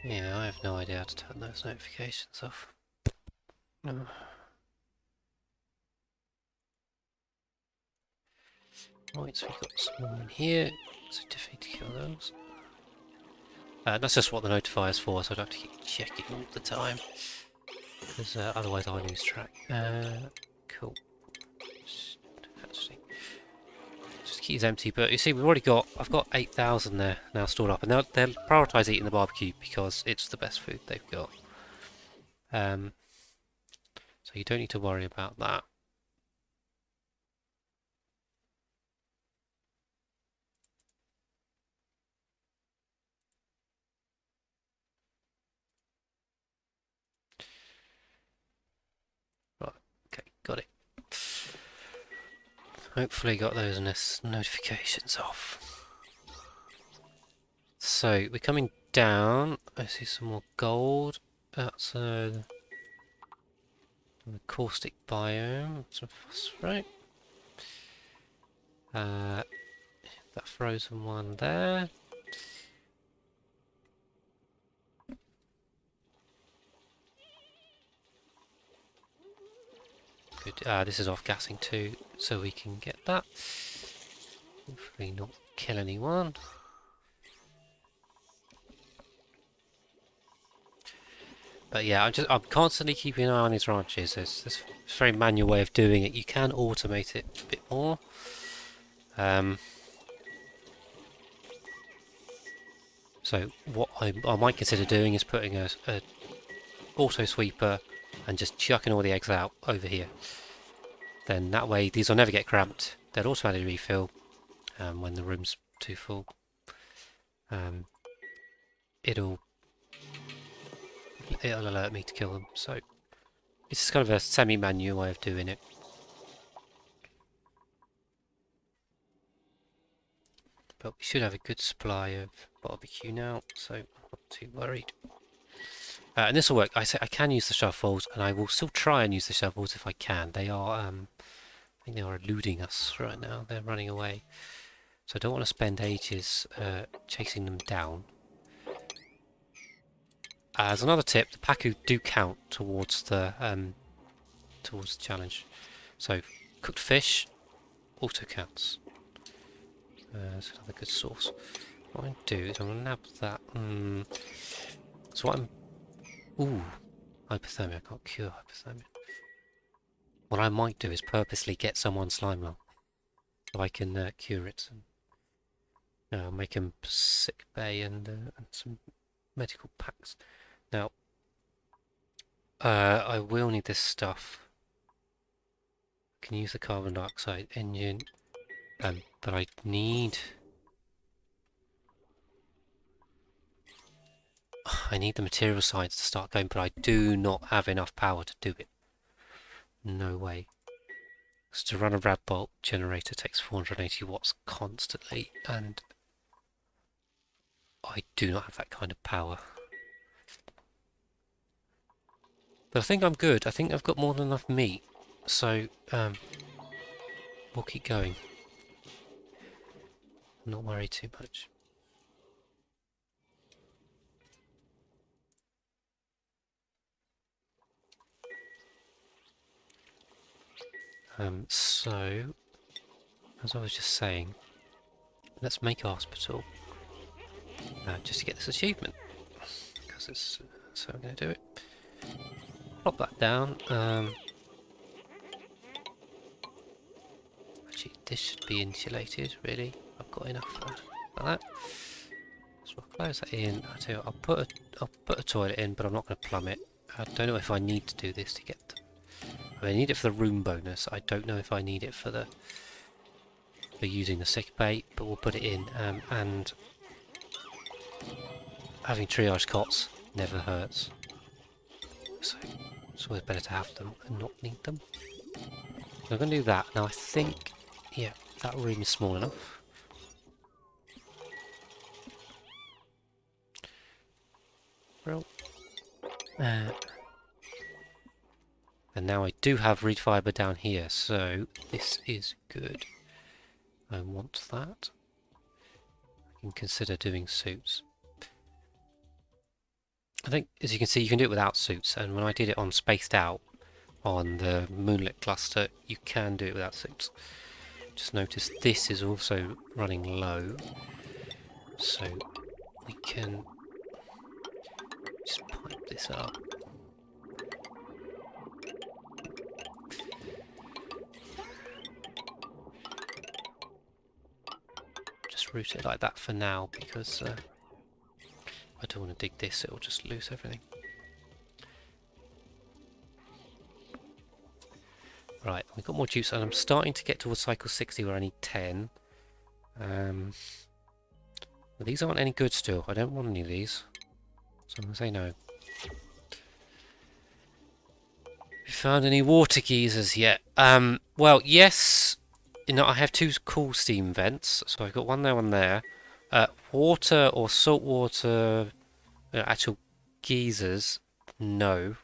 Yeah, I have no idea how to turn those notifications off. No. Right, so we've got some more in here, so definitely to kill those. That's just what the notifier's for, so I don't have to keep checking all the time, because otherwise I lose track. Cool. Actually, just keep these empty, but you see we've already got, I've got 8,000 there now stored up, and they'll prioritise eating the barbecue because it's the best food they've got. So you don't need to worry about that. Right, okay, got it. Hopefully got those notifications off. So we're coming down. I see some more gold. That's the caustic biome. Some phosphorite. That frozen one there. Good. This is off gassing too, so we can get that. Hopefully not kill anyone. But yeah, I'm constantly keeping an eye on these ranches. It's a very manual way of doing it. You can automate it a bit more. So what I might consider doing is putting a auto sweeper and just chucking all the eggs out over here. Then that way these will never get cramped. They'll automatically refill when the room's too full. It'll alert me to kill them. So it's kind of a semi-manual way of doing it. But we should have a good supply of barbecue now, so I'm not too worried. And this will work. I say I can use the shovels, and I will still try and use the shovels if I can. They are, I think they are eluding us right now. They're running away, so I don't want to spend ages chasing them down. As another tip, the Pacu do count towards the challenge. So cooked fish auto counts. That's another good source. What I'm going to do is I'm going to nab that. So what I'm... Ooh, hypothermia. I can't cure hypothermia. What I might do is purposely get someone slime lung so I can cure it and make him sick bay and some medical packs. Now, I will need this stuff. I can use the carbon dioxide engine, but I need the material science to start going, but I do not have enough power to do it. No way. Because to run a rad bolt generator takes 480 watts constantly, and I do not have that kind of power. But I think I'm good. I think I've got more than enough meat, so we'll keep going. Not worry too much. So, as I was just saying, let's make a hospital just to get this achievement, because it's so I'm going to do it. Plop that down. Actually, this should be insulated. Really, I've got enough for that. So I'll close that in. I tell you what, I'll put a toilet in, but I'm not going to plumb it. I don't know if I need to do this to get them. I mean, I need it for the room bonus. I don't know if I need it for using the sick bay, but we'll put it in. And having triage cots never hurts. So it's always better to have them and not need them. So I'm going to do that. Now I think, yeah, that room is small enough. drill. And now I do have reed fibre down here, so this is good. I want that. I can consider doing suits. I think, as you can see, you can do it without suits, and when I did it on spaced out on the moonlit cluster, you can do it without suits. Just notice this is also running low, so we can just pipe this up. Just route it like that for now, because I don't want to dig this, it'll just lose everything. Right, we've got more juice, and I'm starting to get towards cycle 60 where I need 10. But these aren't any good still. I don't want any of these, so I'm going to say no. Have you found any water geysers yet? Well, yes. You know, I have two cool steam vents, so I've got one there, one there. Water or salt water, actual geysers, no.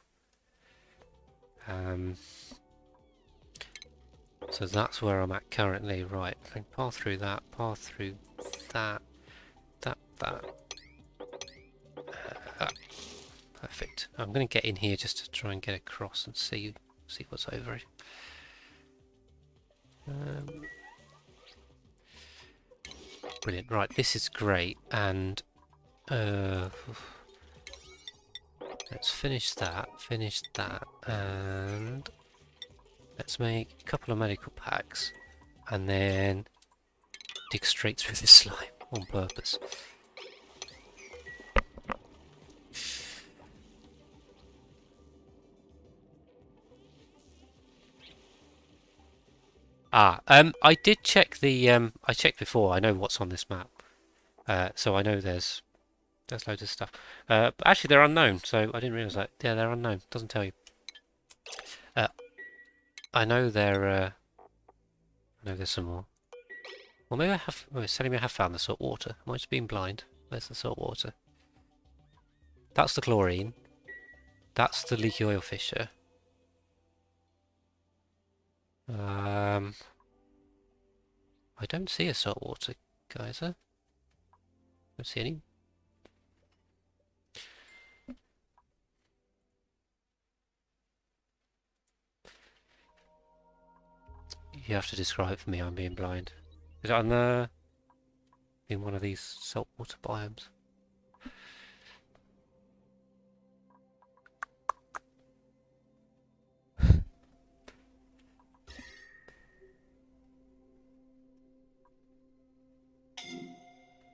So that's where I'm at currently. Right, I can pass through that, that. Perfect. I'm going to get in here just to try and get across and see what's over it. Brilliant. Right, this is great, and let's finish that, and let's make a couple of medical packs, and then dig straight through this slime on purpose. I did check the I checked before. I know what's on this map, so I know there's loads of stuff. But actually, they're unknown, so I didn't realise that. Yeah, they're unknown. Doesn't tell you. I know they're. I know there's some more. Well, maybe I have. Oh, it's telling me I have found the salt water. Am I just being blind? Where's the salt water? That's the chlorine. That's the leaky oil fissure. I don't see a salt water geyser. Don't see any. You have to describe it for me. I'm being blind. Is it on the in one of these saltwater biomes?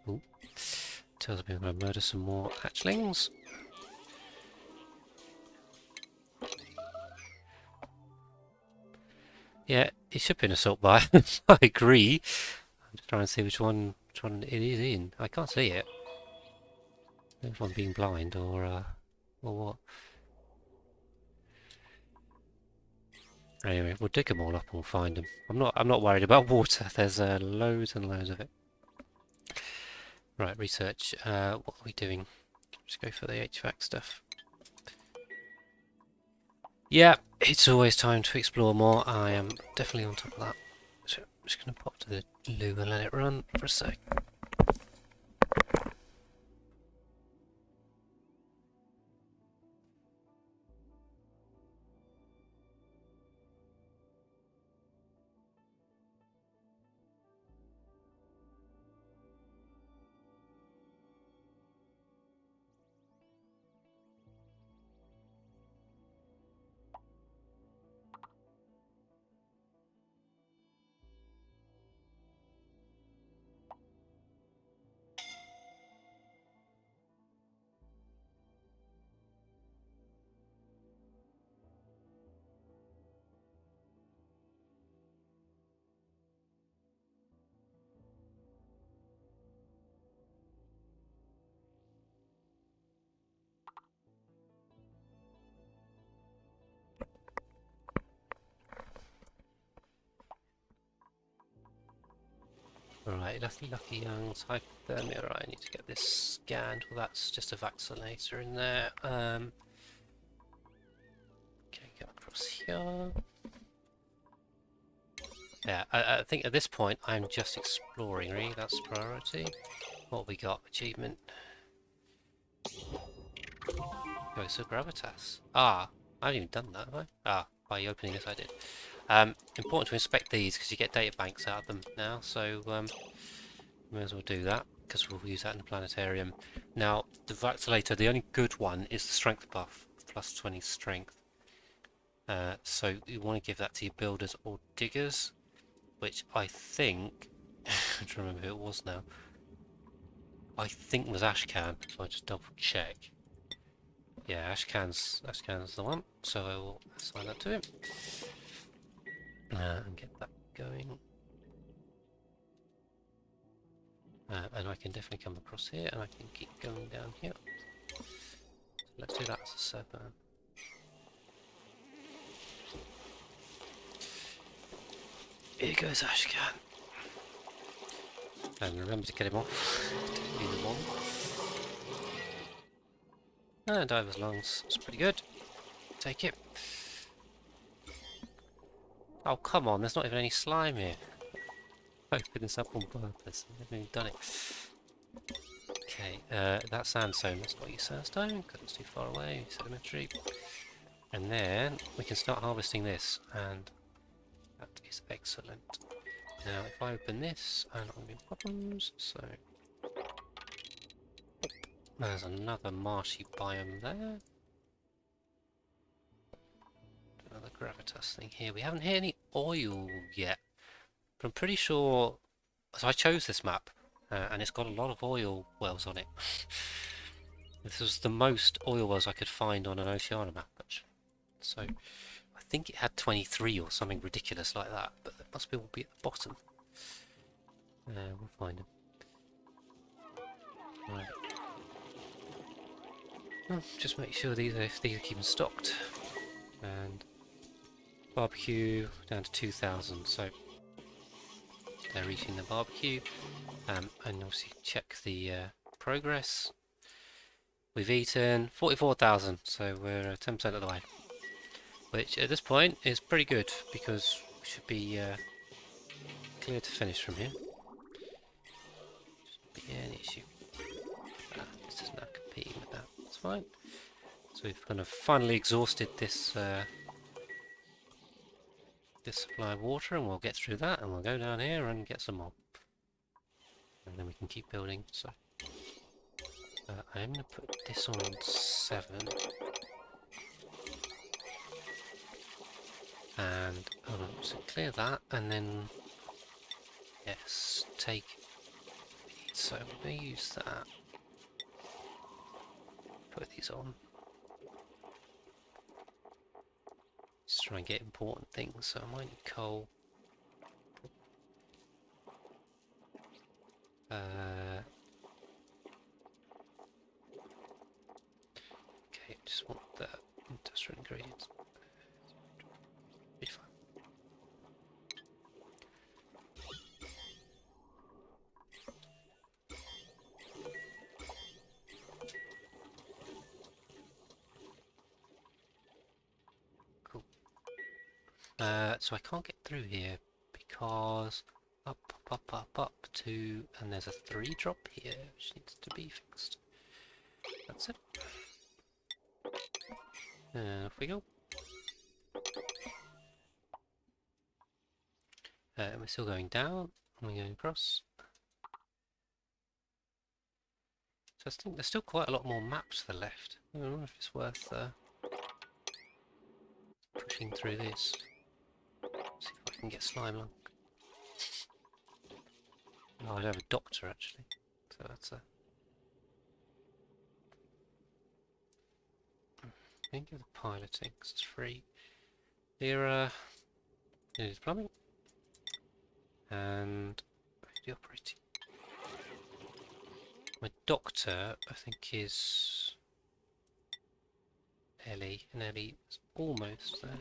Ooh. Tells me I'm going to murder some more hatchlings. Yeah, it should be an assault biome. I agree. I'm just trying to see which one it is in. I can't see it. If I'm being blind or what. Anyway, we'll dig them all up and we'll find them. I'm not worried about water. There's loads and loads of it. Right, research. What are we doing? Just go for the HVAC stuff. Yeah, it's always time to explore more. I am definitely on top of that. So I'm just going to pop to the loo and let it run for a sec. Right, lucky youngs, hypothermia. Right, I need to get this scanned. Well, that's just a vaccinator in there. Okay, go across here. Yeah, I think at this point I'm just exploring, really. That's the priority. What we got? Achievement. Ghost of Gravitas. Ah, I haven't even done that, have I? Ah, by opening this I did. Important to inspect these because you get data banks out of them now, so may as well do that because we'll use that in the planetarium. Now, the vaccinator, the only good one is the strength buff, plus 20 strength. So you want to give that to your builders or diggers, which I think, I don't remember who it was now, I think it was Ashcan, so I just double check. Yeah, Ashcan's the one, so I will assign that to him. And get that going. And I can definitely come across here, and I can keep going down here. So let's do that as a 7. Here goes Ashcan. And remember to get him off. Don't need him on. And diver's lungs. It's pretty good. Take it. Oh, come on. There's not even any slime here. I opened this up on purpose. I haven't even done it. Okay, that sandstone. Let's not use sandstone because it's too far away. Sedimentary. And then we can start harvesting this. And that is excellent. Now, if I open this, I'm not going to be problems. So, there's another marshy biome there. Another gravitas thing here. We haven't hit any oil yet, but I'm pretty sure. So I chose this map, and it's got a lot of oil wells on it. This was the most oil wells I could find on an Oceania map, actually. So I think it had 23 or something ridiculous like that, but it must be all be at the bottom. We'll find them. Right. Well, just make sure these are keeping stocked. And barbecue down to 2,000, so they're reaching the barbecue. And obviously check the progress. We've eaten 44,000, so we're 10% of the way. Which at this point is pretty good because we should be clear to finish from here. Shouldn't be any issue. This is not competing with that. That's fine. So we've kind of finally exhausted this this supply of water, and we'll get through that, and we'll go down here and get some more, and then we can keep building. So I'm going to put this on 7, and so clear that, and then yes, take. So we're going to use that. Put these on. Just try and get important things. So I might need coal. Okay, just want the industrial ingredients. Be fine. Cool. So I can't get through here because up to, and there's a 3 drop here which needs to be fixed. That's it. Off we go. We're still going down, and we're going across. So I think there's still quite a lot more maps to the left. I don't know if it's worth pushing through this. See if I can get slime lung. Oh, I have a doctor actually, so that's a. I think of the piloting because it's free. Here, it is plumbing and the operating. My doctor, I think, is Ellie, and Ellie is almost there.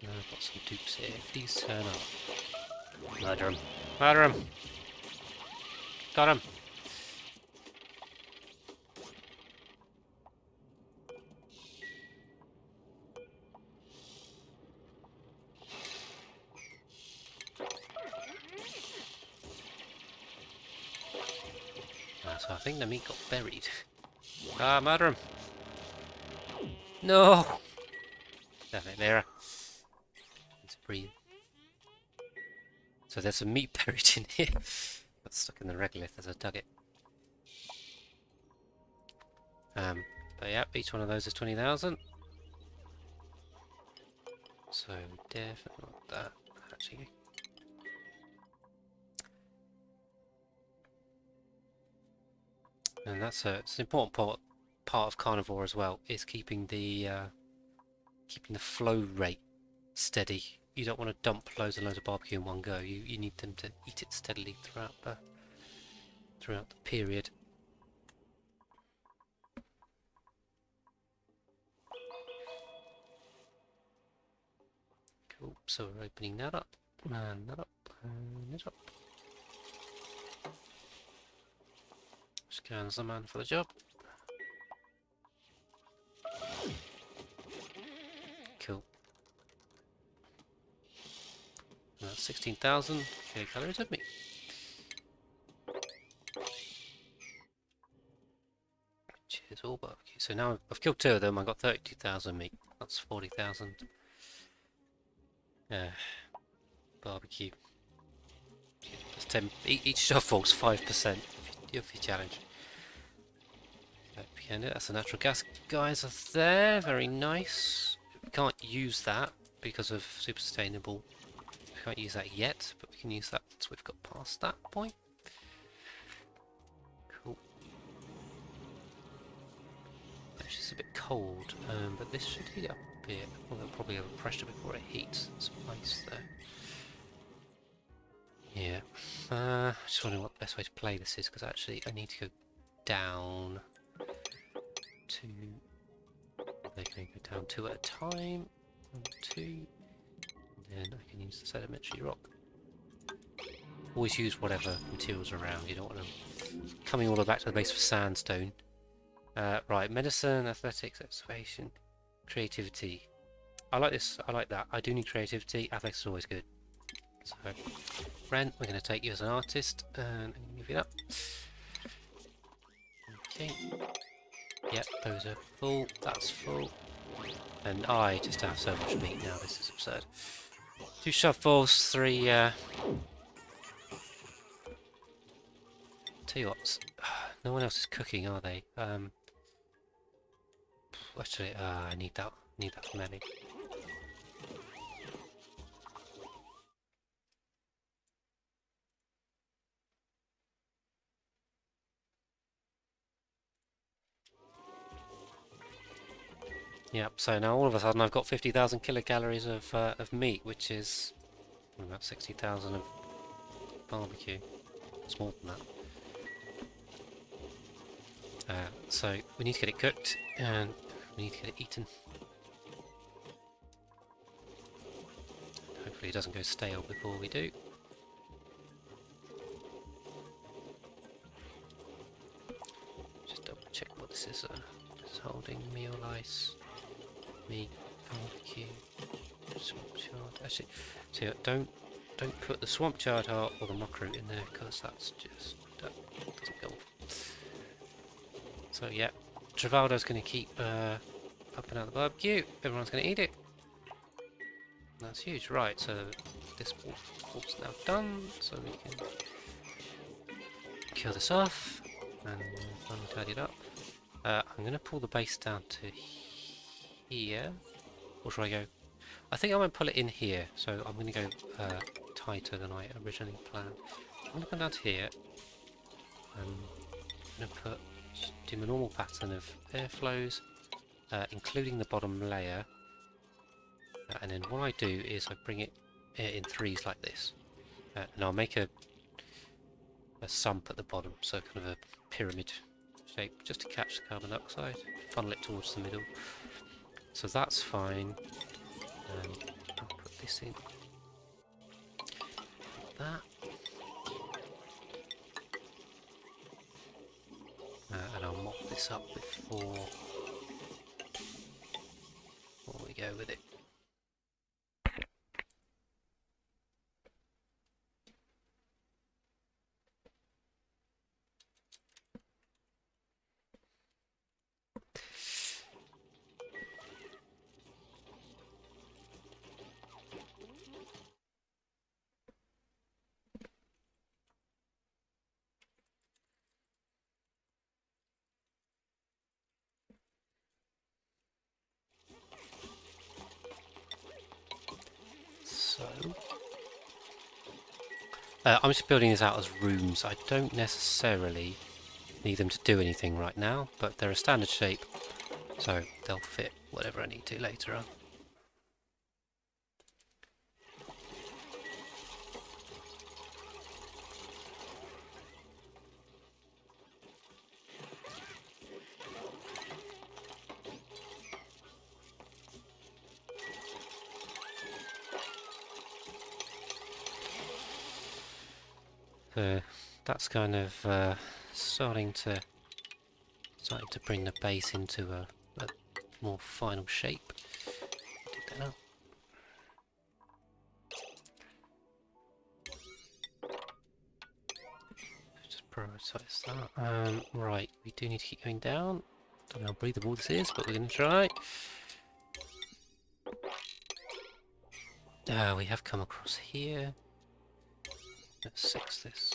Now I've got some dupes here. Please turn up. Murder him. Murder him! Got him! So I think the meat got buried. Ah, murder him! No! Damn it, Mira. Let's breathe. So there's some meat buried in here. Got stuck in the regolith as I dug it. But yeah, each one of those is 20,000. So definitely want that, actually. And it's an important part of carnivore as well, is keeping the flow rate steady. You don't want to dump loads and loads of barbecue in one go. You need them to eat it steadily throughout the period. Cool. So we're opening that up, and that up, and this up. Scans the man for the job. Cool. And that's 16,000 kilocalories of meat. Which is all barbecue. So now I've killed 2 of them. I got 32,000 meat. That's 40,000 barbecue. That's 10. Each shovel's 5% of your challenge. That's a natural gas geyser there. Very nice. We can't use that because of super sustainable. We can't use that yet, but we can use that once we've got past that point. Cool. Actually, it's a bit cold, but this should heat up a bit. Well, it'll probably have a pressure before it heats. Some ice there. Yeah. Just wondering what the best way to play this is, because actually I need to go down to... They can go down 2 at a time. 1, 2. And then I can use the sedimentary rock. Always use whatever materials are around. You don't want them coming all the way back to the base for sandstone. Right, medicine, athletics, excavation, creativity. I like this. I like that. I do need creativity. Athletics is always good. So, Ren, we're going to take you as an artist, and I'm going to give you that. Okay. Yep, those are full. That's full. And I just have so much meat now. This is absurd. 2 shovels, 3. Tell you what, no one else is cooking, are they? Actually, I need that. Need that for Melly. Yep. So now all of a sudden I've got 50,000 kilocalories of meat, which is about 60,000 of barbecue. It's more than that. So we need to get it cooked, and we need to get it eaten. Hopefully it doesn't go stale before we do. Just double check what this is. This is holding meal ice, meat, barbecue, swamp chard. Actually, so don't put the swamp chard heart or the muck root in there, because that's just that doesn't go off. So yeah, Travaldo's going to keep pumping out the barbecue. Everyone's going to eat it. That's huge. Right, so this wolf's now done, so we can kill this off and finally tidy it up. I'm going to pull the base down to here. Or should I go? I think I might pull it in here, so I'm going to go tighter than I originally planned. I'm going to come down to here. I'm going to do my normal pattern of airflows, including the bottom layer. And then what I do is I bring it in 3s like this. And I'll make a sump at the bottom, so kind of a pyramid shape, just to catch the carbon dioxide, funnel it towards the middle. So that's fine. I'll this in. That. And I'll mop this up before we go with it. So, I'm just building this out as rooms. I don't necessarily need them to do anything right now, but they're a standard shape, so they'll fit whatever I need to later on. That's kind of starting to bring the base into a more final shape. Dig that up. Just prioritize that. Right, we do need to keep going down. Don't know how breathable this is, but we're going to try. We have come across here. Let's 6 this.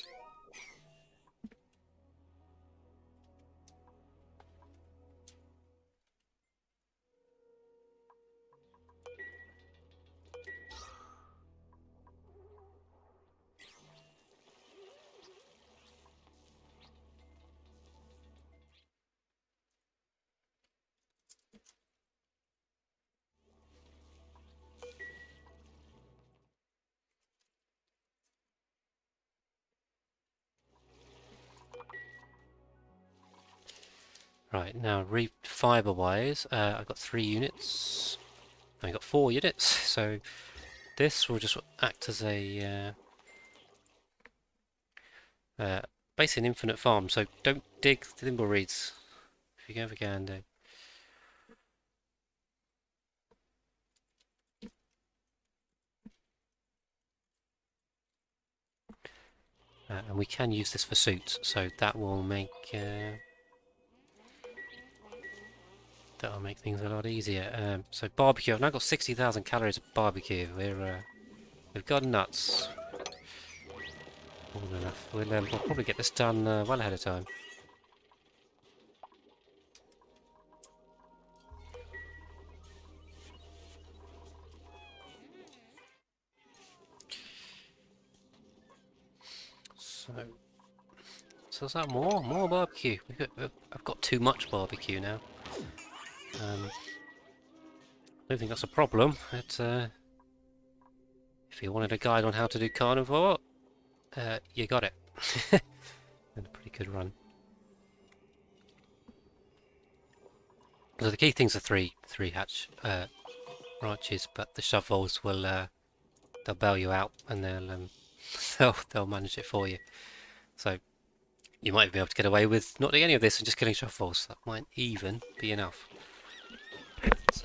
Right, now fiber wise, I've got 3 units. I've got 4 units, so this will just act as a basically an infinite farm. So don't dig thimble reeds if you ever can do. And we can use this for suits, so that will make things a lot easier. So barbecue, I've now got 60,000 calories of barbecue. We've got nuts. More than enough. We'll probably get this done well ahead of time. So is that more barbecue? I've got too much barbecue now. I don't think that's a problem. If you wanted a guide on how to do carnivore, you got it. And a pretty good run. So the key things are three hatch ranches, but the shovels will they'll bail you out and they'll manage it for you. So you might be able to get away with not doing any of this and just killing shovels. That might even be enough. It's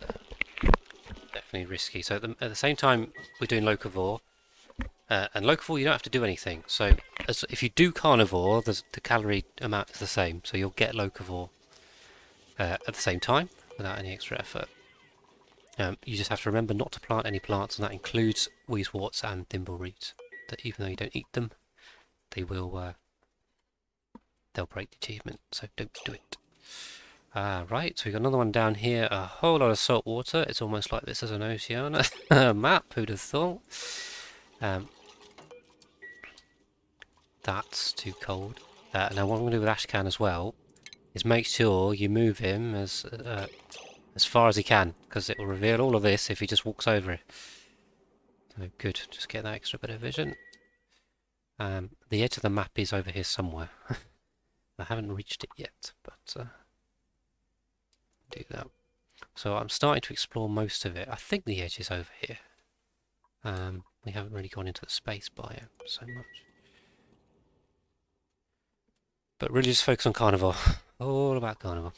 definitely risky. So at the same time we're doing locavore, and locavore you don't have to do anything. So if you do carnivore, the calorie amount is the same. So you'll get locavore at the same time without any extra effort. You just have to remember not to plant any plants, and that includes weezeworts and thimbleweeds. That even though you don't eat them, they will they'll break the achievement. So don't do it. Right, so we got another one down here. A whole lot of salt water. It's almost like this is an Oceania map. Who'd have thought? That's too cold. Now what I'm going to do with Ashcan as well is make sure you move him as far as he can, because it will reveal all of this if he just walks over it. So good, just get that extra bit of vision. The edge of the map is over here somewhere. I haven't reached it yet, but do that. So I'm starting to explore most of it. I think the edge is over here. We haven't really gone into the space biome so much. But really just focus on carnivore. All about carnivore.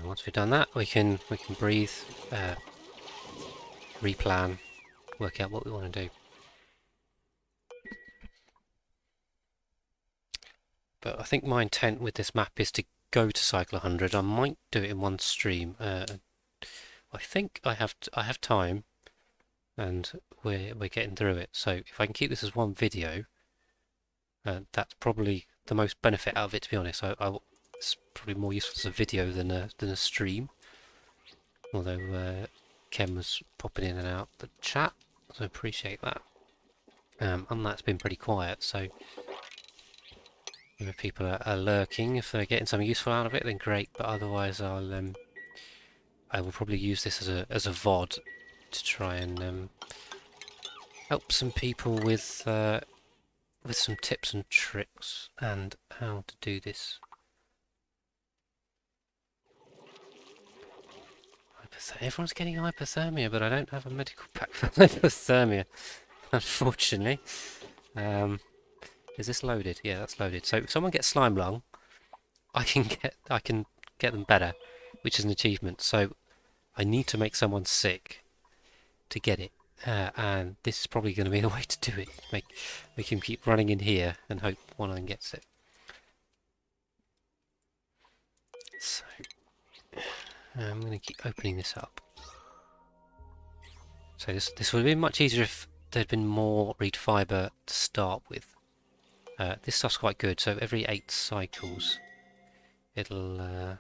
Once we've done that, we can breathe, replan, work out what we want to do. But I think my intent with this map is to go to cycle 100. I might do it in one stream. I think I have time, and we're getting through it. So if I can keep this as one video, that's probably the most benefit out of it. To be honest, it's probably more useful as a video than a stream. Although Ken was popping in and out the chat, so I appreciate that. And that's been pretty quiet, so if people are lurking, if they're getting something useful out of it, then great. But otherwise, I will probably use this as a VOD to try and help some people with some tips and tricks and how to do this. Everyone's getting hypothermia, but I don't have a medical pack for hypothermia, unfortunately. Is this loaded? Yeah, that's loaded. So if someone gets slime lung, I can get them better, which is an achievement. So I need to make someone sick to get it, and this is probably going to be the way to do it. Make him keep running in here and hope one of them gets it. So I'm going to keep opening this up. So this would have been much easier if there'd been more reed fibre to start with. This stuff's quite good. So every 8 cycles, it'll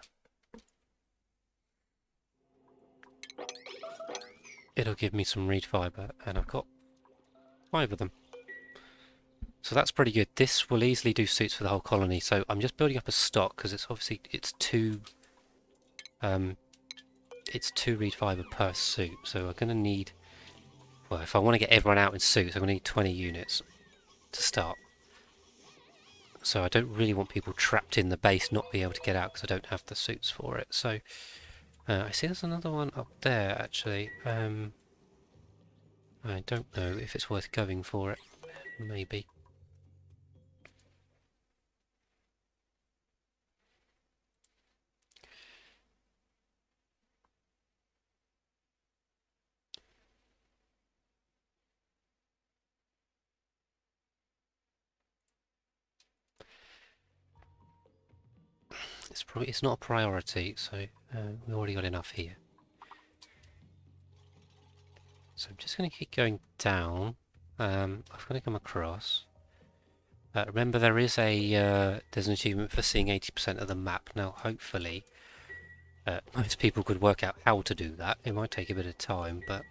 give me some reed fibre, and I've got 5 of them. So that's pretty good. This will easily do suits for the whole colony. So I'm just building up a stock because it's obviously it's 2 reed fibre per suit. So I'm going to need, well, if I want to get everyone out in suits, I'm going to need 20 units to start. So I don't really want people trapped in the base not being able to get out because I don't have the suits for it. So I see there's another one up there actually. I don't know if it's worth going for it. Maybe. It's not a priority, so we've already got enough here. So I'm just going to keep going down. I've got to come across. Remember, there's an achievement for seeing 80% of the map. Now, hopefully, most people could work out how to do that. It might take a bit of time, but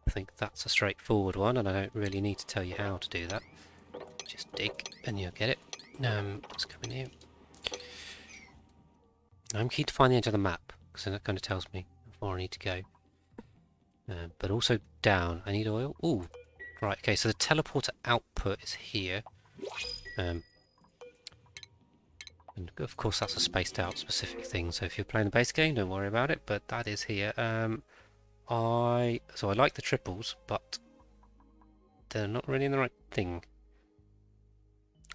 I think that's a straightforward one, and I don't really need to tell you how to do that. Just dig, and you'll get it. Let's come in here. I'm keen to find the edge of the map, because then that kind of tells me how far I need to go. But also down. I need oil. Ooh, right. Okay, so the teleporter output is here. And of course that's a spaced out specific thing, so if you're playing the base game, don't worry about it, but that is here. I like the triples, but they're not really in the right thing.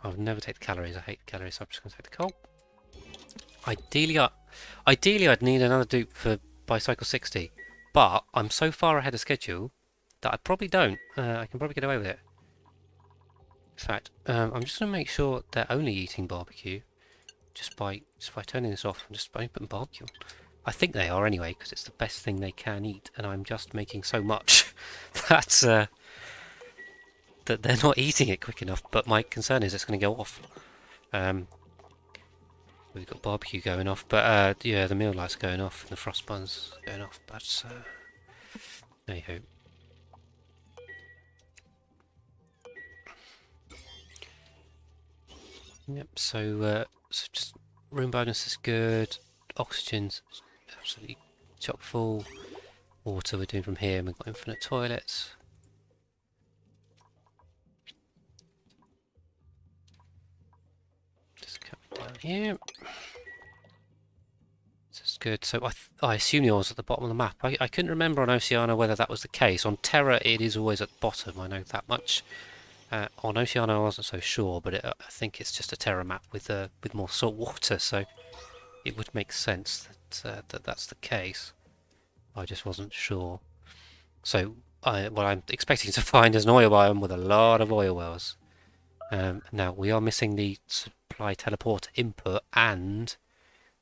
I would never take the calories. I hate the calories, so I'm just going to take the coal. Ideally I'd need another dupe by cycle 60, but I'm so far ahead of schedule that I probably don't. I can probably get away with it. In fact, I'm just going to make sure they're only eating barbecue just by turning this off and just by putting barbecue on. I think they are anyway, because it's the best thing they can eat, and I'm just making so much that they're not eating it quick enough. But my concern is it's going to go off. We've got barbecue going off, but yeah, the meal lights are going off, and the frost buns going off. But anywho. Yep. So just room bonus is good. Oxygen's absolutely chock full. Water we're doing from here, and we've got infinite toilets. Just coming down here. This is good. So I assume yours at the bottom of the map. I couldn't remember on Oceania whether that was the case. On Terra, it is always at the bottom. I know that much. On Oceania, I wasn't so sure, but I think it's just a Terra map with more salt water, so it would make sense that that's the case. I just wasn't sure. So what I'm expecting to find is an oil biome with a lot of oil wells. Now we are missing the supply teleport input and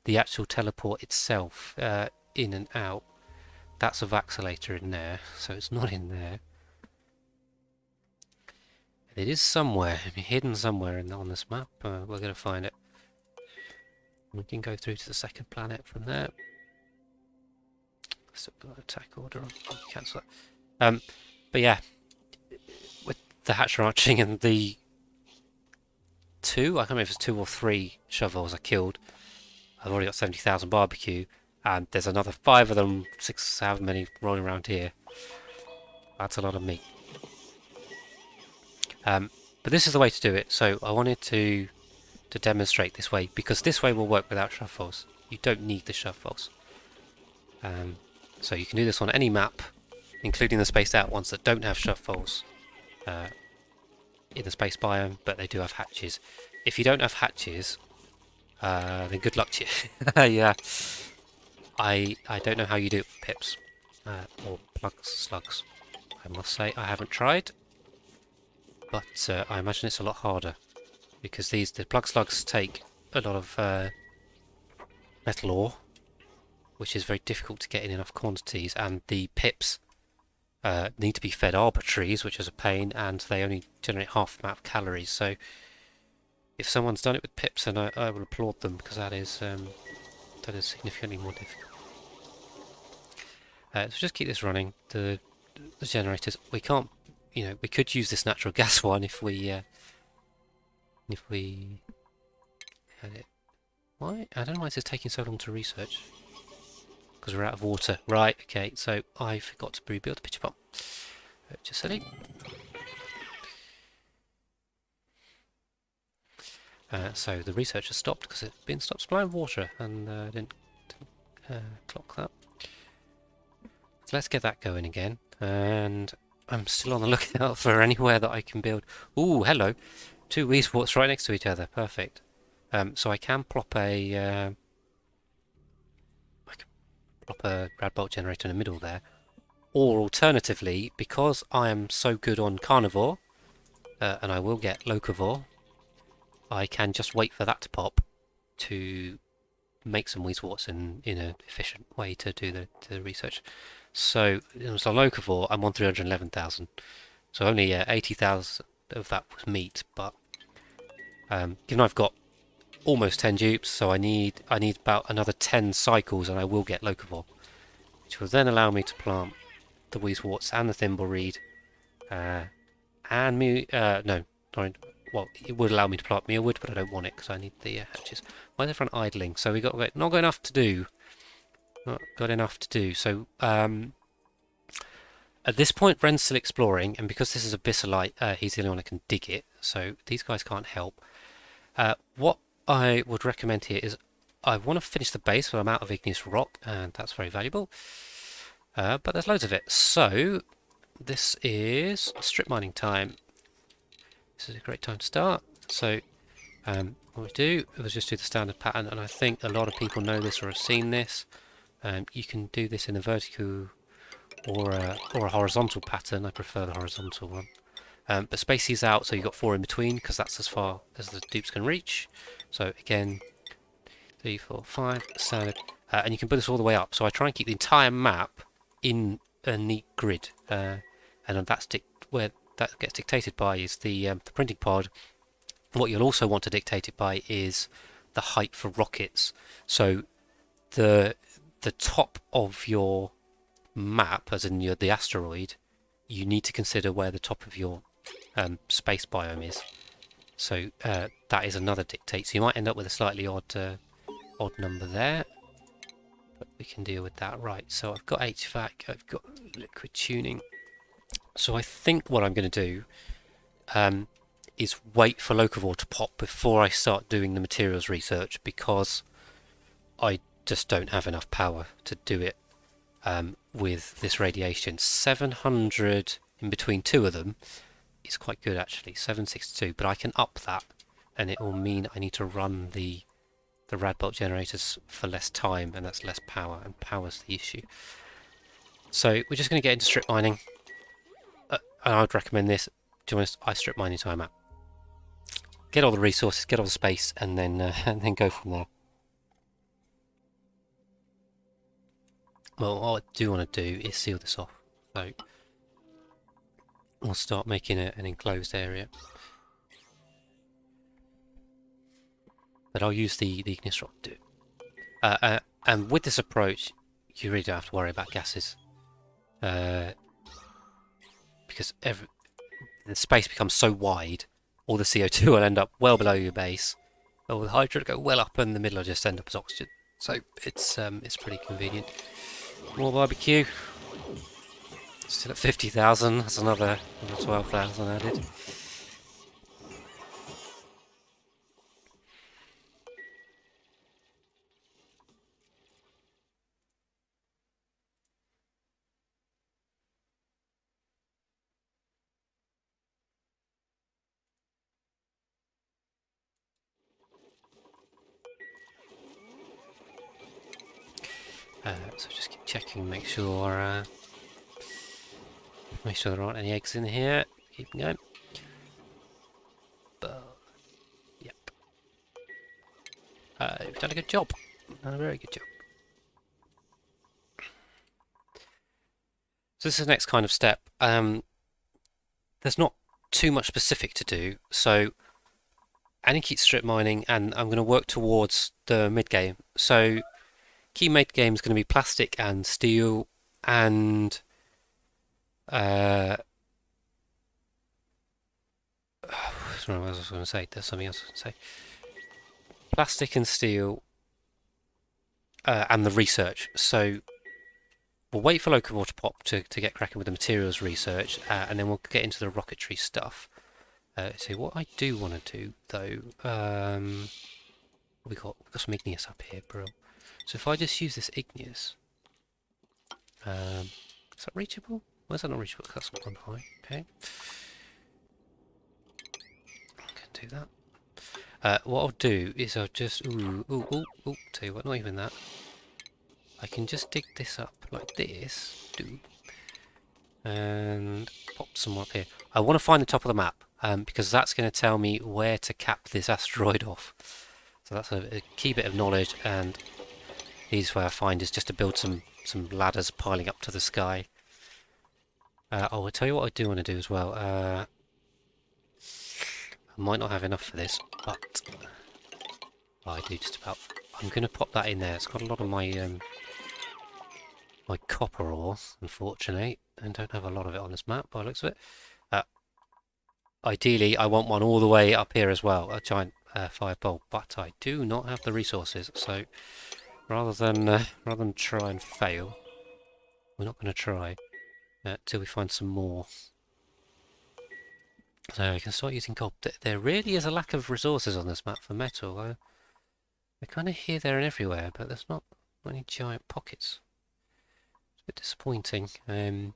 the actual teleport itself, in and out. That's a vaccinator in there, so it's not in there. It is somewhere, hidden somewhere on this map. We're going to find it. We can go through to the second planet from there. Still got an attack order on. Cancel that. But yeah, with the hatch ranching and the I can't remember if it's 2 or 3 shovels I killed. I've already got 70,000 barbecue, and there's another 5 of them, 6, however many rolling around here. That's a lot of meat. But this is the way to do it. So I wanted to demonstrate this way, because this way will work without shovels. You don't need the shovels. So you can do this on any map, including the spaced out ones that don't have shovels in the space biome, but they do have hatches. If you don't have hatches, then good luck to you. Yeah, I don't know how you do it with pips or slugs. I must say I haven't tried, but I imagine it's a lot harder, because the plug slugs take a lot of metal ore, which is very difficult to get in enough quantities, and the pips need to be fed arbitraries, which is a pain, and they only generate half the amount of calories. So if someone's done it with pips, then I will applaud them, because that is significantly more difficult. So just keep this running. The generators. We can't. We could use this natural gas one if we had it. Why? I don't know why this is taking so long to research. Because we're out of water. Right, okay, so I forgot to rebuild the pitcher pump. Just silly. So the research has stopped because it's been stopped supplying water, and didn't clock that. So let's get that going again. And I'm still on the lookout for anywhere that I can build. Ooh, hello. 2 weesports right next to each other. Perfect. So I can plop a rad bolt generator in the middle there, or alternatively, because I am so good on carnivore, and I will get locavore, I can just wait for that to pop to make some weesports in an efficient way to do the research. So locavore, I'm on 311,000, so only 80,000 of that was meat, but given I've got almost 10 dupes, so I need about another 10 cycles, and I will get locavore, which will then allow me to plant the weesports and the thimbleweed, and well, it would allow me to plant mealwood, but I don't want it because I need the hatches. Why is everyone idling? So we got not got enough to do. Not got enough to do. So at this point, Ren's still exploring, and because this is abyssalite, he's the only one that can dig it. So these guys can't help. What I would recommend here is I want to finish the base, but I'm out of igneous rock, and that's very valuable. But there's loads of it. So this is strip mining time. This is a great time to start. So what we do is just do the standard pattern, and I think a lot of people know this or have seen this. You can do this in a vertical or a horizontal pattern. I prefer the horizontal one. But space these out so you've got 4 in between, because that's as far as the dupes can reach. So again, 3, 4, 5, standard. And you can put this all the way up. So I try and keep the entire map in a neat grid. And that's where that gets dictated by is the printing pod. What you'll also want to dictate it by is the height for rockets. So the top of your map, as in the asteroid, you need to consider where the top of your space biome is. So that is another dictate. So you might end up with a slightly odd number there, but we can deal with that. Right, so I've got HVAC, I've got liquid tuning. So I think what I'm going to do is wait for locavore to pop before I start doing the materials research, because I just don't have enough power to do it with this radiation. 700 in between two of them is quite good actually, 762, but I can up that and it will mean I need to run the rad bolt generators for less time, and that's less power, and power's the issue. So we're just going to get into strip mining, and I would recommend this. To be honest, I strip mine into map. Get all the resources, get all the space, and then go from there. Well, what I do want to do is seal this off. So we'll start making an enclosed area. But I'll use the ignis rod to do it. And with this approach, you really don't have to worry about gases. Because the space becomes so wide, all the CO2 will end up well below your base. All the hydrogen will go well up, and the middle will just end up as oxygen. So it's pretty convenient. More barbecue. Still at 50,000. That's another 12,000 added. So just keep checking, make sure there aren't any eggs in here. Keep going. But yep, you've done a good job. Done a very good job. So this is the next kind of step. There's not too much specific to do, so I need to keep strip mining, and I'm going to work towards the mid game. So key mid game is going to be plastic and steel, and sorry, what was I going to say? There's something else I was going to say. Plastic and steel, and the research. So we'll wait for Locavore to pop to get cracking with the materials research, and then we'll get into the rocketry stuff. So what I do want to do though, we've got some igneous up here, bro. So if I just use this igneous, is that reachable? Why is that not reachable? Because that's one high. Okay, I can do that. What I'll do is I'll just tell you what, not even that. I can just dig this up like this, and pop some up here. I want to find the top of the map, because that's going to tell me where to cap this asteroid off. So that's a key bit of knowledge, and the easiest way I find is just to build some ladders piling up to the sky. I'll tell you what I do want to do as well. I might not have enough for this, but I do just about. I'm going to pop that in there. It's got a lot of my my copper ore, unfortunately, and don't have a lot of it on this map by the looks of it. Ideally, I want one all the way up here as well, a giant fireball, but I do not have the resources, so rather than try and fail, we're not going to try till we find some more. So we can start using gold. There really is a lack of resources on this map for metal. They're kind of here, there, and everywhere, but there's not any giant pockets. It's a bit disappointing. I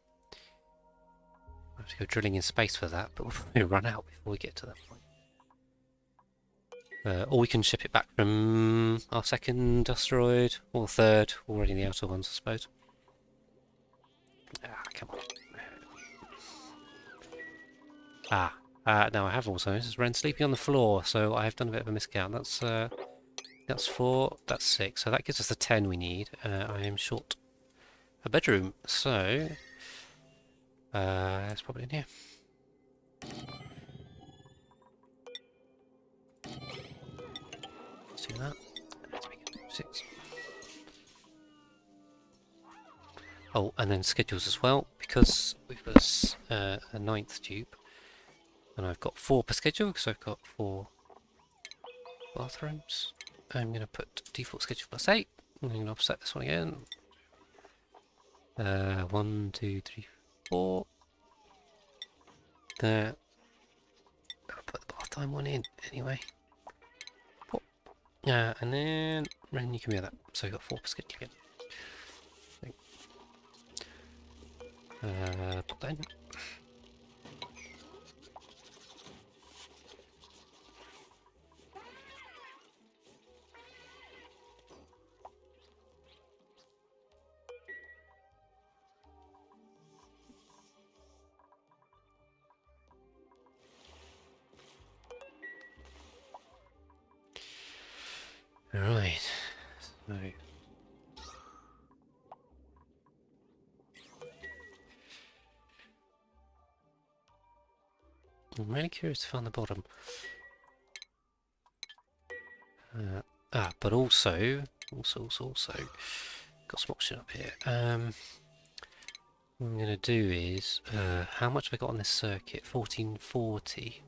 have to go drilling in space for that, but we'll probably run out before we get to that point. Or we can ship it back from our second asteroid, or third, already in the outer ones, I suppose. Ah, come on. No, I have also. This is Ren sleeping on the floor, so I have done a bit of a miscount. That's 4, that's 6, so that gives us the 10 we need. I am short a bedroom, so it's probably in here. Let's do that. Let's make it 6. Oh, and then schedules as well, because we've got a 9th tube, and I've got 4 per schedule, because I've got 4 bathrooms. I'm going to put default schedule +8. I'm going to offset this one again. 1, 2, 3, 4. There. I'll put the bath time one in anyway. Pop. And then you can be that. So we've got 4 biscuit again. Put that in. Alright. So I'm really curious to find the bottom. But also, got some option up here. What I'm going to do is, how much have I got on this circuit? 1440.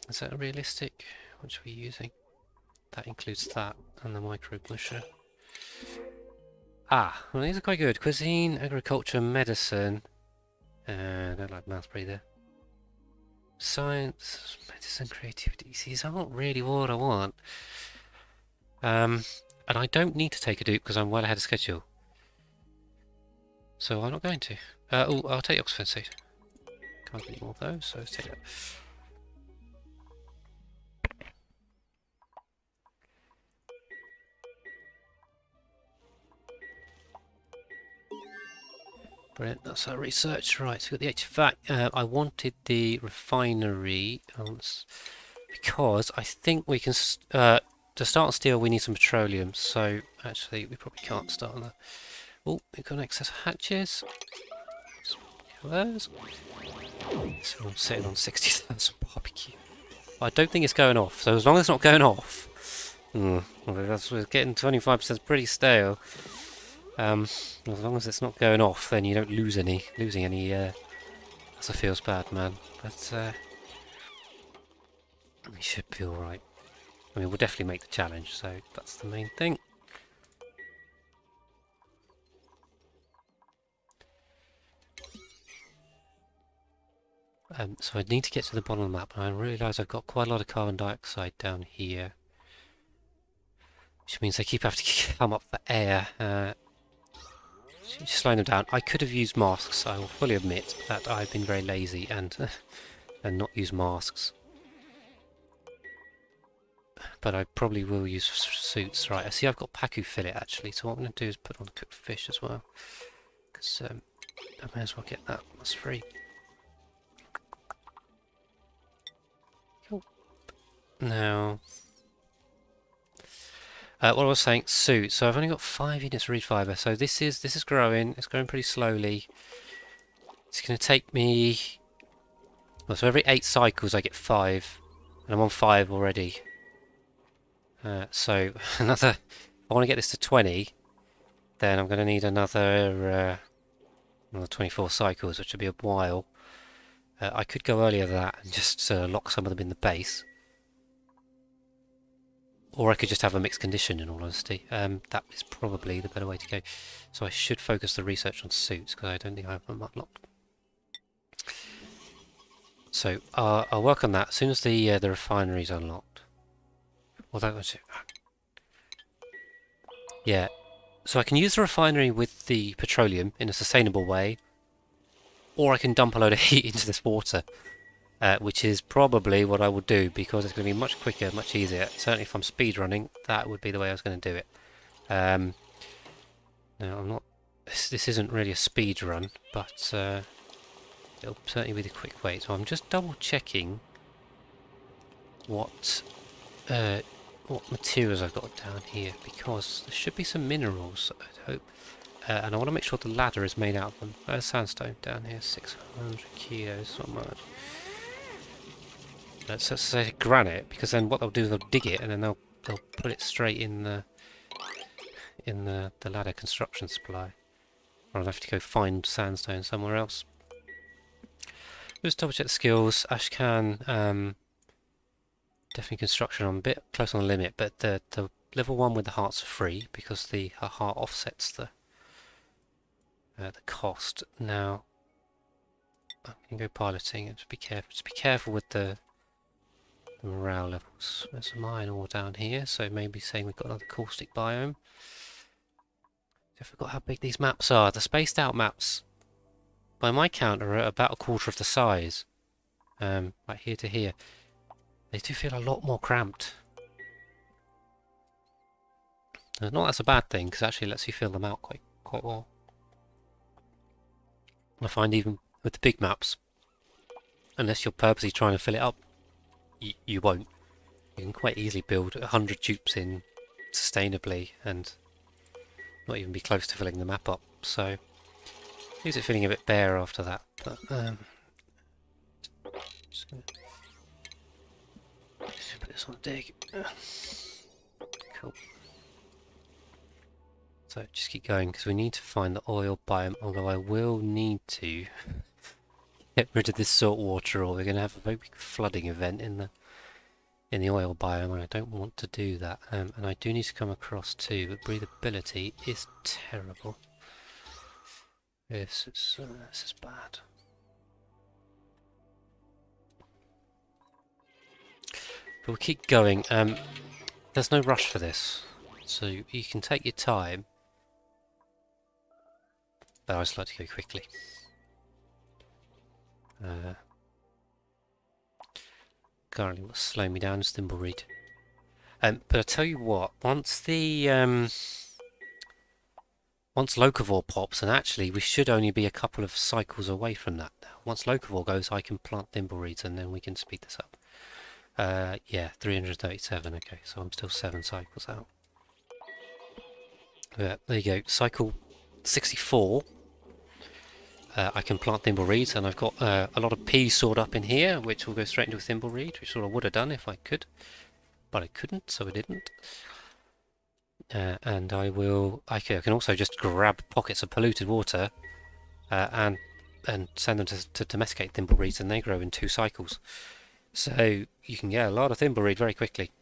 Is that realistic? What are we using? That includes that and the micro pusher. Well these are quite good. Cuisine, agriculture, medicine. I don't like mouth breather. Science, medicine, creativity. These aren't really what I want. And I don't need to take a dupe because I'm well ahead of schedule. So I'm not going to. I'll take Oxford seed. Can't get any more of those, so let's take that. Brilliant, that's our research. Right, so we've got the HVAC. I wanted the refinery because I think we can. To start on steel, we need some petroleum, so actually, we probably can't start on that. Oh, we've got excess hatches. Those. So I'm sitting on 60,000 barbecue. I don't think it's going off, so as long as it's not going off. Well, we're getting 25% pretty stale. As long as it's not going off, then you don't lose any. Losing any, also feels bad, man. But, we should be alright. I mean, we'll definitely make the challenge, so that's the main thing. So I need to get to the bottom of the map, and I realise I've got quite a lot of carbon dioxide down here. Which means I keep having to come up for air. Just slowing them down. I could have used masks, I will fully admit that I've been very lazy and not use masks. But I probably will use suits. Right, I see I've got Pacu fillet actually, so what I'm going to do is put on the cooked fish as well. Because I may as well get that. That's free. Cool. Now, what I was saying, suit. So I've only got 5 units of reed fibre, so this is growing. It's growing pretty slowly. It's going to take me... Well, so every 8 cycles I get 5, and I'm on 5 already. So another... If I want to get this to 20, then I'm going to need another 24 cycles, which would be a while. I could go earlier than that and just lock some of them in the base. Or I could just have a mixed condition, in all honesty. That is probably the better way to go. So I should focus the research on suits, because I don't think I have them unlocked. So I'll work on that as soon as the refinery's unlocked. Although, yeah. So I can use the refinery with the petroleum in a sustainable way, or I can dump a load of heat into this water, which is probably what I will do, because it's going to be much quicker, much easier. Certainly if I'm speedrunning, that would be the way I was going to do it. Now, I'm not... This isn't really a speed run, but it'll certainly be the quick way. So I'm just double checking what materials I've got down here, because there should be some minerals, I'd hope. And I want to make sure the ladder is made out of them. There's sandstone down here, 600 kilos, not much. Let's say granite, because then what they'll do is they'll dig it and then they'll put it straight in the ladder construction supply. Or I'll have to go find sandstone somewhere else. Just double check the skills. Ashcan, definitely construction. I'm a bit close on the limit, but the level 1 with the hearts are free, because the heart offsets the cost. Now I can go piloting, and just be careful with the the morale levels. There's some iron ore down here, so maybe saying we've got another caustic biome. I forgot how big these maps are. The spaced out maps, by my count, are about a quarter of the size. Like here to here. They do feel a lot more cramped. Not that's a bad thing, because it actually lets you fill them out quite well. I find even with the big maps, unless you're purposely trying to fill it up, you won't. You can quite easily build 100 dupes in sustainably and not even be close to filling the map up. So, leaves it feeling a bit bare after that. But just gonna put this on a dig. Cool. So just keep going because we need to find the oil biome. Although I will need to get rid of this salt water, or we're going to have a very big flooding event in the oil biome, and I don't want to do that. And I do need to come across too, but breathability is terrible. This is bad. But we'll keep going. There's no rush for this, so you can take your time. But I just like to go quickly. Currently, what's slowing me down is thimbleweed. But I tell you what, once locavore pops, and actually we should only be a couple of cycles away from that now. Once locavore goes, I can plant thimbleweeds, and then we can speed this up. Yeah, 337. Okay, so I'm still 7 cycles out. There you go. Cycle 64. I can plant thimbleweeds, and I've got a lot of peas stored up in here, which will go straight into a thimbleweed, which sort of would have done if I could, but I couldn't, so I didn't. And I can also just grab pockets of polluted water and send them to domesticate thimbleweeds, and they grow in 2 cycles. So you can get a lot of thimbleweed very quickly.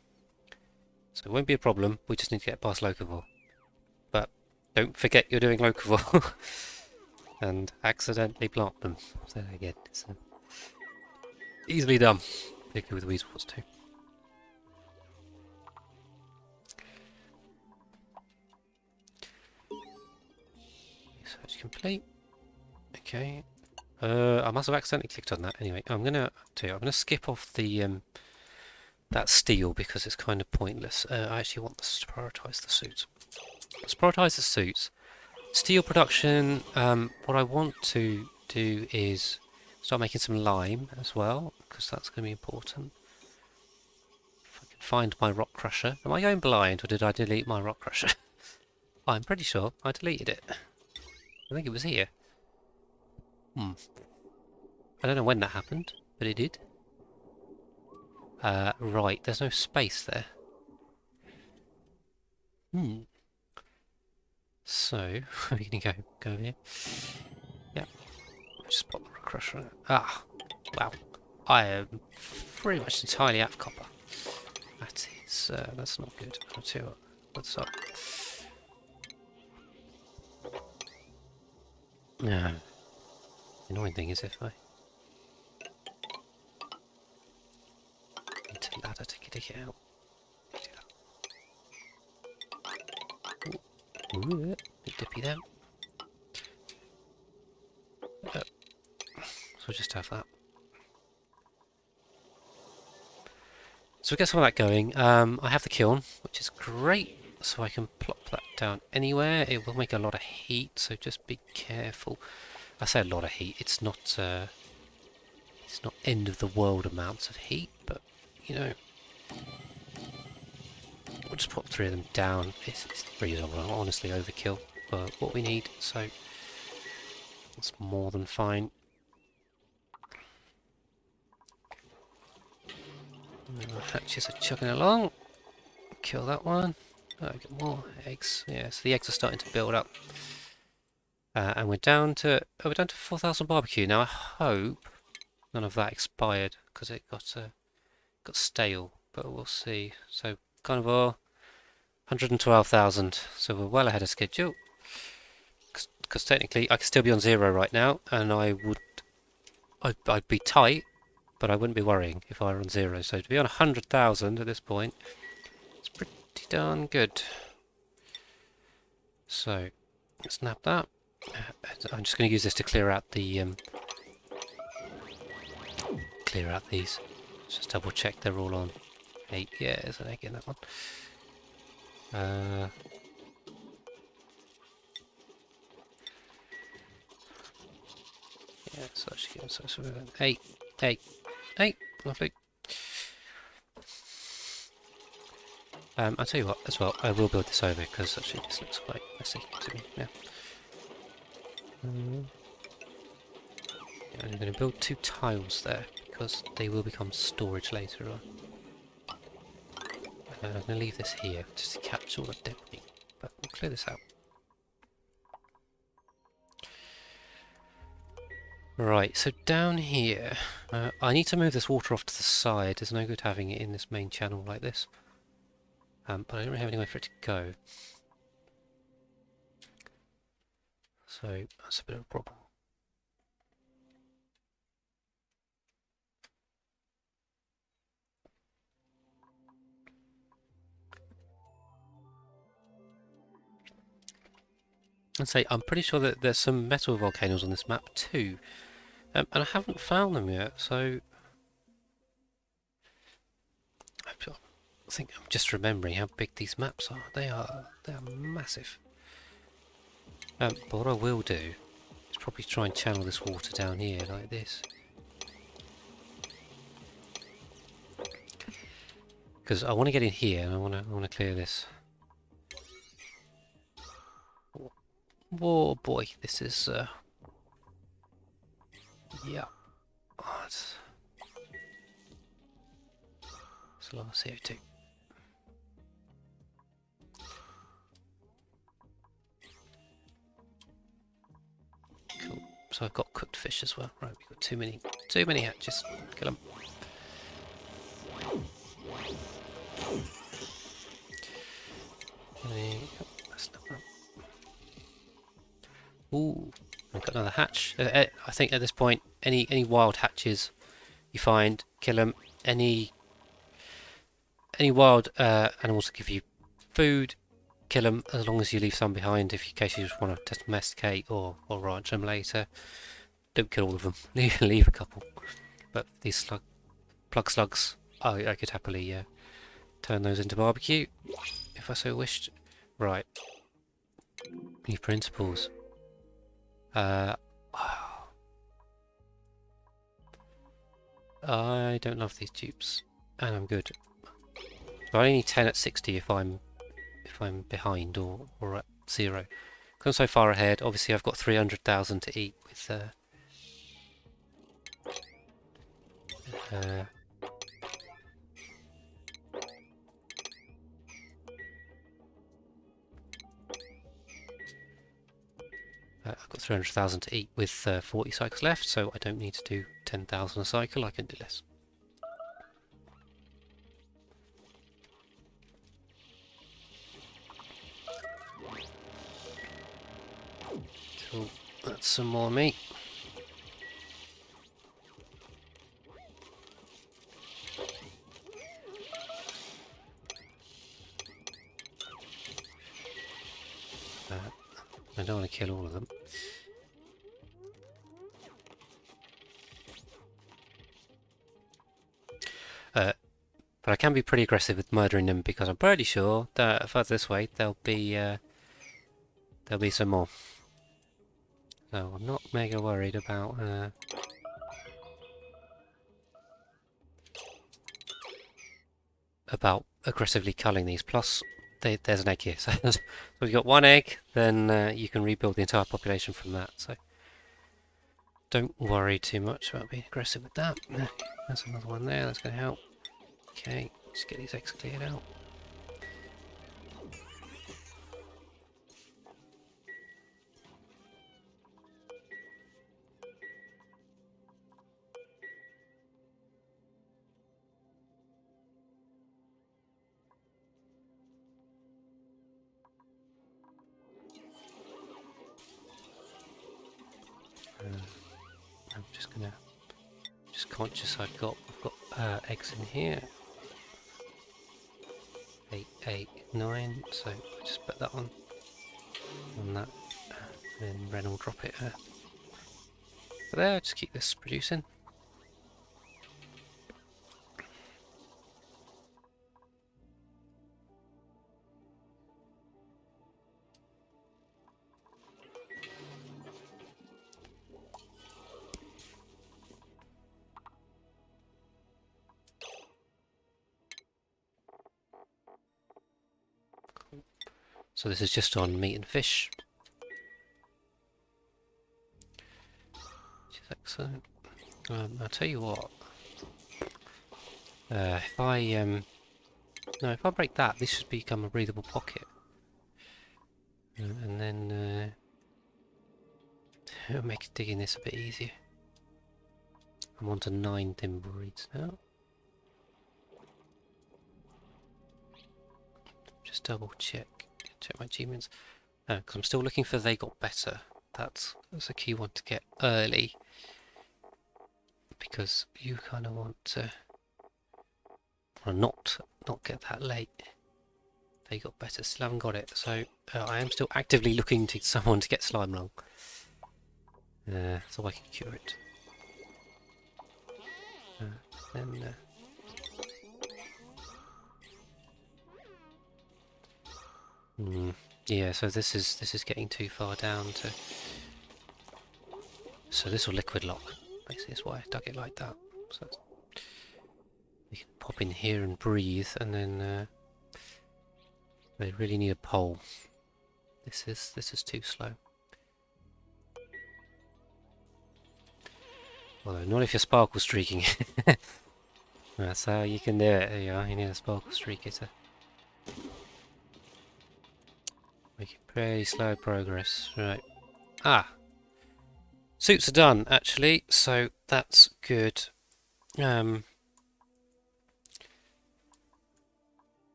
So it won't be a problem. We just need to get past locavore. But don't forget you're doing locavore. And accidentally plant them. So again, it's easily done, particularly with weasels too. Search complete. Okay. I must have accidentally clicked on that. Anyway, I'm gonna skip off the that steel because it's kind of pointless. I actually want to prioritize the suits. Let's prioritize the suits. Steel production, what I want to do is start making some lime as well, because that's going to be important. If I can find my rock crusher. Am I going blind, or did I delete my rock crusher? I'm pretty sure I deleted it. I think it was here. I don't know when that happened, but it did. Right, there's no space there. So, we're going to go here. Yeah. Just pop the rock crusher in. Ah, wow. I am pretty much entirely out of copper. That is, that's not good. I'll tell you what, what's up? No. The annoying thing is if I need a ladder to dig it out. Ooh, bit dippy there. So we'll just have that. So we get some of that going. I have the kiln, which is great, so I can plop that down anywhere. It will make a lot of heat, so just be careful. I say a lot of heat. It's not end of the world amounts of heat, but you know, we'll just pop 3 of them down. It's pretty honestly overkill for what we need, so that's more than fine. The hatches are chugging along. Kill that one. Oh, get more eggs. Yeah, so the eggs are starting to build up. And we're down to 4,000 barbecue. Now I hope none of that expired because it got stale, but we'll see. So carnivore, 112,000. So we're well ahead of schedule. Because technically I could still be on 0 right now, and I'd be tight but I wouldn't be worrying if I were on 0. So to be on 100,000 at this point, it's pretty darn good. So let's snap that. I'm just going to use this to clear out the these. Just double check they're all on 8. Yeah, there's an egg in that one. Yeah, so that should give us sort of an 8, 8, 8. Lovely. I'll tell you what, as well, I will build this over because actually this looks quite messy to me now. Yeah, I'm going to build 2 tiles there because they will become storage later on. I'm going to leave this here just to catch all the debris, but we'll clear this out. Right, so down here, I need to move this water off to the side. There's no good having it in this main channel like this. But I don't really have anywhere for it to go. So that's a bit of a problem. And say, I'm pretty sure that there's some metal volcanoes on this map too. And I haven't found them yet, so I think I'm just remembering how big these maps are. They are massive. But what I will do is probably try and channel this water down here like this. Because I want to get in here and I want to clear this. Whoa, boy, this is yeah. Oh, it's a lot of CO2. Cool. So I've got cooked fish as well. Right, we've got too many hatches. Kill them. Ooh, I've got another hatch. I think at this point, any wild hatches you find, kill them. Any wild animals that give you food, kill them. As long as you leave some behind, in case you just want to domesticate or ranch them later. Don't kill all of them. leave a couple. But these plug slugs, I could happily turn those into barbecue if I so wished. Right. New principles. I don't love these tubes, and I'm good. But I only need 10 at 60 if I'm behind or at 0. Because I'm so far ahead. Obviously, I've got 300,000 to eat with. I've got 300,000 to eat with 40 cycles left, so I don't need to do 10,000 a cycle. I can do less. Cool. That's some more meat. I don't want to kill all of them. But I can be pretty aggressive with murdering them because I'm pretty sure that further this way there'll be some more. So I'm not mega worried about aggressively culling these. Plus, there's an egg here, so if you've got one egg, then you can rebuild the entire population from that. So don't worry too much about being aggressive with that. There's another one there. That's going to help. Okay, let's get these eggs cleared out. I'm just conscious I've got eggs in here. 8, 8, 9. So I just put that on that, and then Ren will drop it there. Just keep this producing. So this is just on meat and fish, which is excellent. I'll tell you what. If I break that, this should become a breathable pocket, and then it'll make digging this a bit easier. I'm on to 9 timber reeds now. Just double check my achievements. Because I'm still looking for they got better. That's a key one to get early, because you kind of want to not get that late. They got better. Still haven't got it, so I am still actively looking to someone to get slime lung, so I can cure it. Then yeah, so this is getting too far down to. So this will liquid lock. Basically, that's why I dug it like that. So you can pop in here and breathe, and then they really need a pole. This is too slow. Although not if you're sparkle streaking. That's how you can do it. There you are. You need a sparkle streaker to make it pretty slow progress. Right. Suits are done actually, so that's good. Now,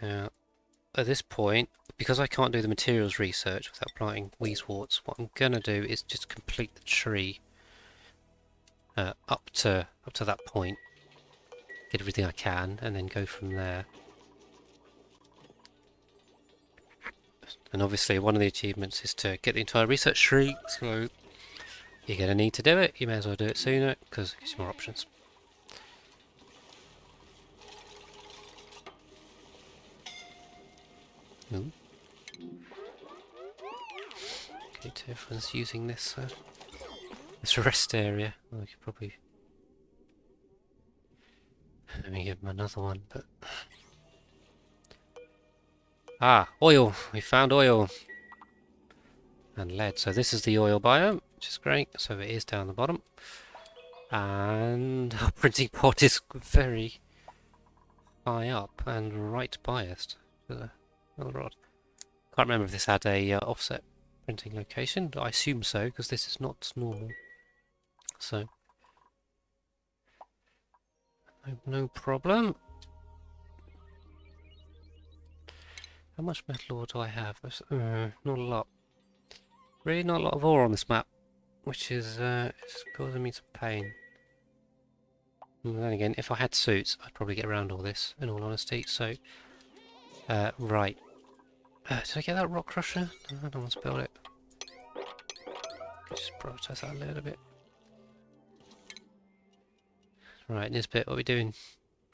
at this point, because I can't do the materials research without planting weeseworts, what I'm gonna do is just complete the tree up to that point, get everything I can, and then go from there. And obviously, one of the achievements is to get the entire research tree, so you're gonna need to do it. You may as well do it sooner because it gives you more options. Ooh. Okay, so everyone's using this rest area. I could probably let me give them another one, but oil! We found oil and lead. So this is the oil biome, which is great. So it is down the bottom, and our printing pot is very high up and right biased to the rod. Can't remember if this had a offset printing location. I assume so, because this is not normal. So no problem. How much metal ore do I have? Not a lot. Really not a lot of ore on this map, which is causing me some pain. And then again, if I had suits, I'd probably get around all this, in all honesty. So, right. Did I get that rock crusher? No, I don't want to build it. Just prioritise that a little bit. Right, in this bit, what are we doing?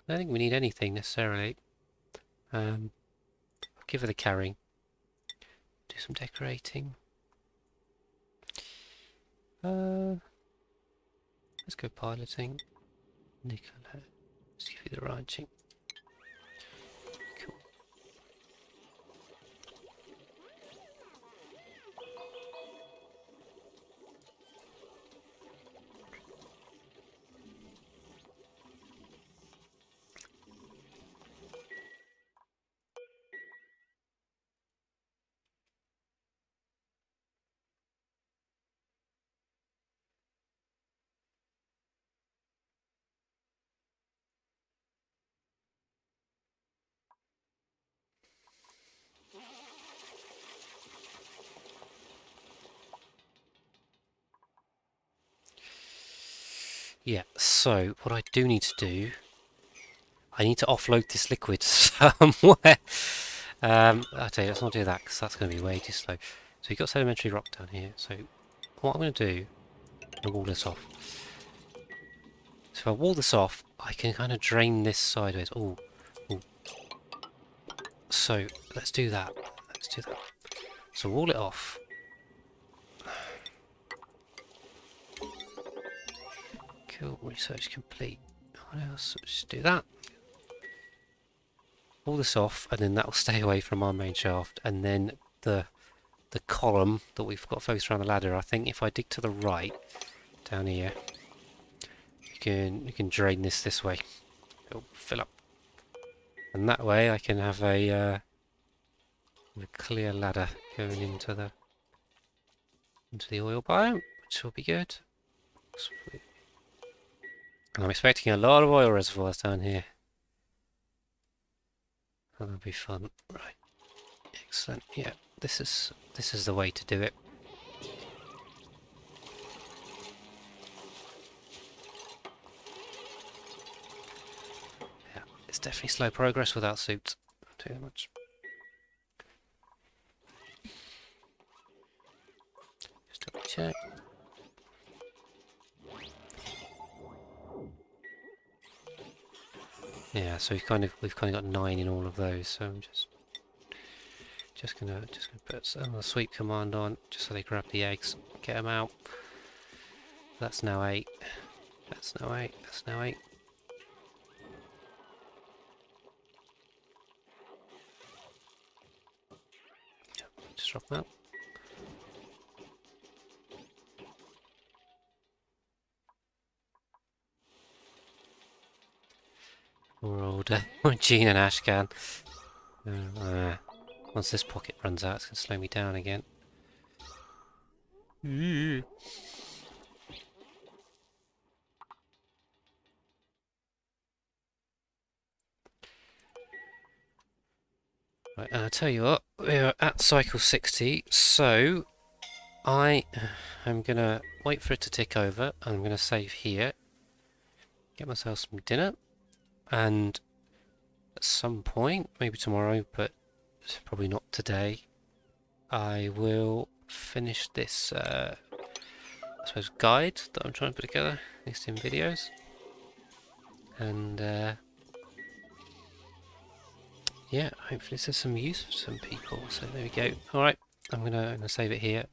I don't think we need anything necessarily. I'll give her the carrying. Do some decorating. Let's go piloting. Nicola, let's give you the ranching. Cool. Yeah, so what I do need to do, I need to offload this liquid somewhere. I'll tell you, let's not do that because that's going to be way too slow. So you've got sedimentary rock down here. So what I'm going to do, I'm going to wall this off. So if I wall this off, I can kind of drain this sideways. Oh, so let's do that. Let's do that. So wall it off. Cool, research complete. What else? Just do that. Wall this off, and then that will stay away from our main shaft. And then the column that we've got focused around the ladder. I think if I dig to the right, down here, you can drain this way. It'll fill up, and that way I can have a clear ladder going into the oil biome, which will be good. And I'm expecting a lot of oil reservoirs down here. That'll be fun. Right. Excellent. Yeah, this is the way to do it. Yeah, it's definitely slow progress without suits. Not too much. Just double check. Yeah, so we've kind of got 9 in all of those. So I'm just gonna put another sweep command on, just so they grab the eggs, get them out. That's now 8. That's now 8. That's now 8. Yeah, just drop them out. Poor old Gene and Ashcan. Once this pocket runs out, it's going to slow me down again. Right, and I'll tell you what, we're at cycle 60, so I am going to wait for it to tick over. I'm going to save here, get myself some dinner, and at some point, maybe tomorrow, but probably not today, I will finish this, I suppose, guide that I'm trying to put together, these in videos, and yeah, hopefully this has some use for some people. So there we go. Alright, I'm gonna save it here.